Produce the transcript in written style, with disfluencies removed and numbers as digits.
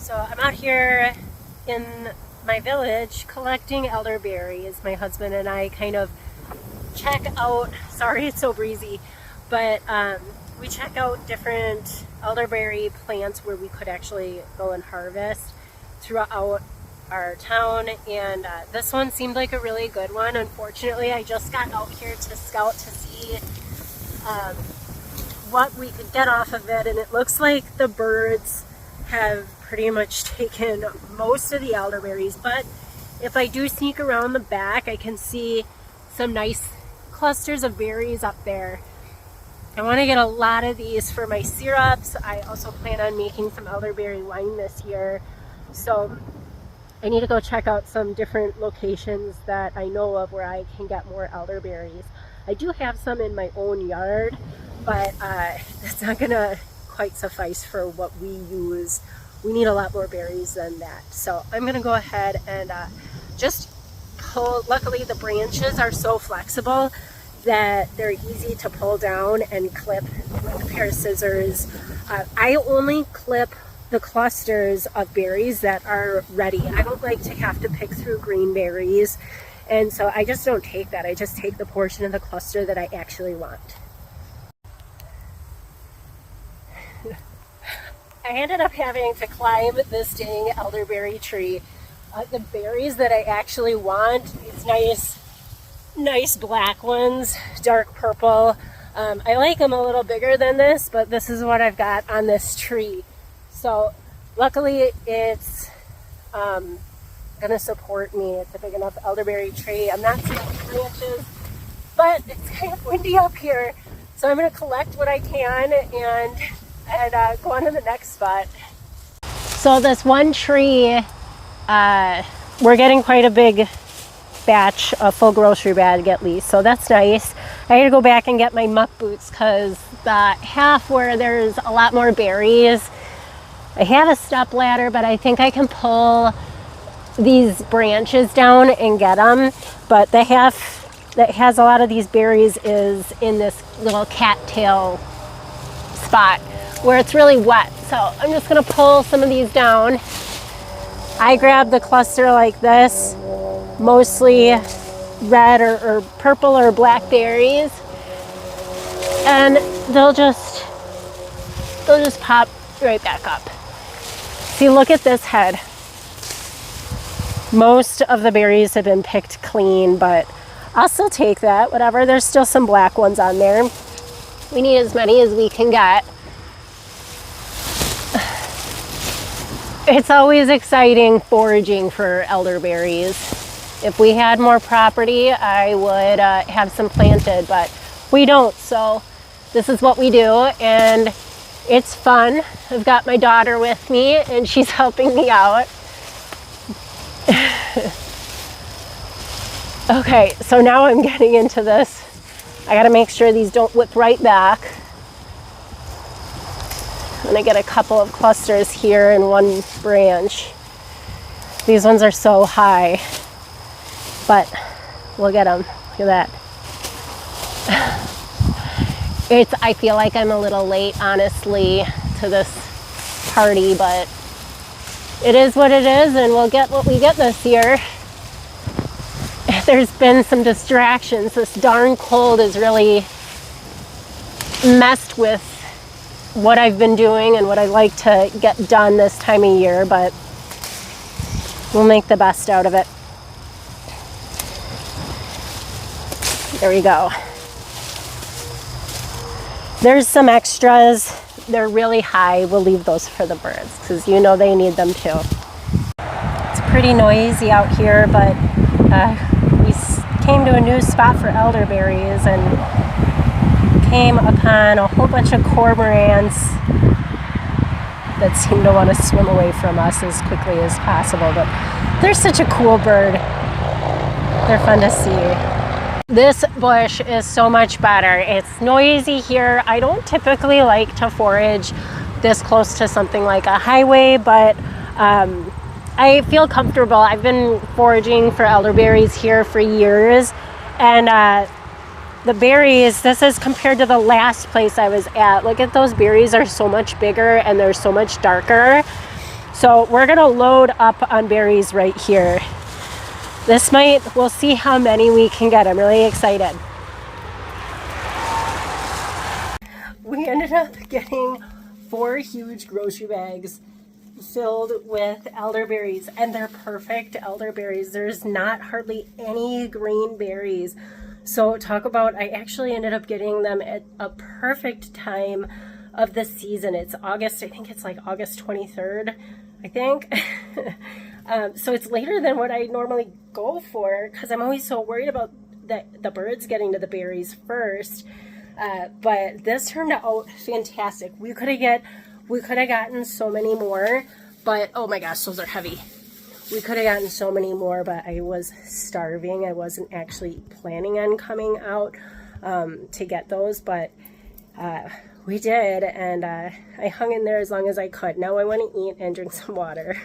So I'm out here in my village collecting elderberries. My husband and I kind of check out, sorry it's so breezy, but we check out different elderberry plants where we could actually go and harvest throughout our town, and this one seemed like a really good one. Unfortunately, I just got out here to scout to see what we could get off of it, and it looks like the birds have pretty much taken most of the elderberries, but if I do sneak around the back, I can see some nice clusters of berries up there. I want to get a lot of these for my syrups. I also plan on making some elderberry wine this year, so I need to go check out some different locations that I know of where I can get more elderberries. I do have some in my own yard, but that's not gonna quite suffice for what we use. We need a lot more berries than that. So I'm gonna go ahead and just pull. Luckily the branches are so flexible that they're easy to pull down and clip with a pair of scissors. I only clip the clusters of berries that are ready. I don't like to have to pick through green berries, and so I just don't take that. I just take the portion of the cluster that I actually want. I ended up having to climb this dang elderberry tree. The berries that I actually want, these nice black ones, dark purple. I like them a little bigger than this, but this is what I've got on this tree. So luckily it's gonna support me. It's a big enough elderberry tree. I'm not seeing branches, but it's kind of windy up here. So I'm gonna collect what I can and go on to the next spot. So this one tree, we're getting quite a big batch, a full grocery bag at least, so that's nice. I had to go back and get my muck boots because the half where there's a lot more berries, I have a step ladder, but I think I can pull these branches down and get them. But the half that has a lot of these berries is in this little cattail spot where it's really wet. So I'm just gonna pull some of these down. I grabbed the cluster like this, mostly red or purple or black berries, and they'll just pop right back up. See, look at this head. Most of the berries have been picked clean, but I'll still take that, whatever. There's still some black ones on there. We need as many as we can get. It's always exciting foraging for elderberries. If we had more property, I would have some planted, but we don't, so this is what we do, and it's fun. I've got my daughter with me, and she's helping me out. Okay, so now I'm getting into this. I gotta make sure these don't whip right back. I'm gonna get a couple of clusters here in one branch. These ones are so high, but we'll get them. Look at that. I feel like I'm a little late, honestly, to this party, but it is what it is, and we'll get what we get this year. There's been some distractions. This darn cold has really messed with what I've been doing and what I like to get done this time of year, but we'll make the best out of it. There we go. There's some extras. They're really high. We'll leave those for the birds because you know they need them too. It's pretty noisy out here, but we came to a new spot for elderberries and came upon a whole bunch of cormorants that seem to want to swim away from us as quickly as possible, but they're such a cool bird. They're fun to see. This bush is so much better. It's noisy here. I don't typically like to forage this close to something like a highway, but I feel comfortable. I've been foraging for elderberries here for years, and the berries, this is compared to the last place I was at. Look at those berries, are so much bigger and they're so much darker. So we're gonna load up on berries right here. We'll see how many we can get. I'm really excited. We ended up getting 4 huge grocery bags filled with elderberries, and they're perfect elderberries. There's not hardly any green berries. So talk about, I actually ended up getting them at a perfect time of the season. It's August, I think it's like August 23rd, I think. So it's later than what I normally go for because I'm always so worried about the birds getting to the berries first. But this turned out fantastic. We could have gotten so many more, but oh my gosh, those are heavy. We could have gotten so many more, but I was starving. I wasn't actually planning on coming out to get those, but we did, and I hung in there as long as I could. Now I want to eat and drink some water.